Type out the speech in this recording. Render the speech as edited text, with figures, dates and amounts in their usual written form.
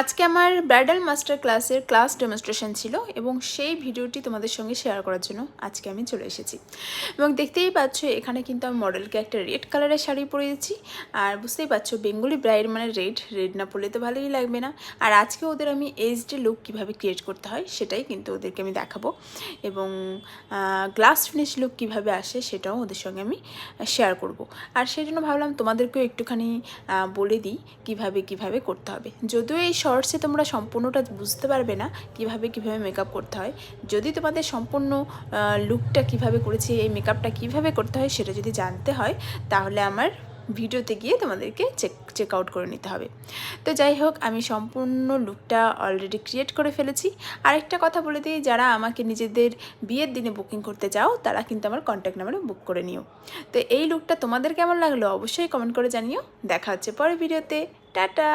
আজকে আমার bridal master ক্লাসের ক্লাস ডেমনস্ট্রেশন ছিল এবং সেই ভিডিওটি তোমাদের সঙ্গে শেয়ার করার জন্য আজকে আমি চলে এসেছি। এবং দেখতেই পাচ্ছ এখানে কিন্তু আমি মডেলকে একটা রেড কালারের শাড়ি পরিয়েছি। আর বুঝতেই পারছো বেঙ্গলি ব্রাইড মানে রেড না পরলে তো ভালোই লাগবে না। আর আজকে ওদের আমি এইচডি লুক কীভাবে ক্রিয়েট করতে হয় সেটাই কিন্তু ওদেরকে আমি দেখাবো, এবং গ্লাস ফিনিশ লুক কীভাবে আসে সেটাও ওদের সঙ্গে আমি শেয়ার করব। আর সেই জন্য ভাবলাম তোমাদেরকেও একটুখানি বলে দিই কিভাবে করতে হবে। যদিও এই শর্টসে তোমরা সম্পূর্ণটা বুঝতে পারবে না কিভাবে মেকআপ করতে হয়। যদি তোমাদের সম্পূর্ণ লুকটা কিভাবে করেছি, এই মেকআপটা কিভাবে করতে হয় সেটা যদি জানতে হয় তাহলে আমার ভিডিওতে গিয়ে তোমাদেরকে চেক আউট করে নিতে হবে। তো যাই হোক, আমি সম্পূর্ণ লুকটা অলরেডি ক্রিয়েট করে ফেলেছি। আরেকটা কথা বলে দিই, যারা আমাকে নিজেদের বিয়ের দিনে বুকিং করতে চাও তারা কিন্তু আমার কন্ট্যাক্ট নাম্বারে বুক করে নিও। তো এই লুকটা তোমাদের কেমন লাগলো অবশ্যই কমেন্ট করে জানিও। দেখা হচ্ছে পরের ভিডিওতে। টাটা।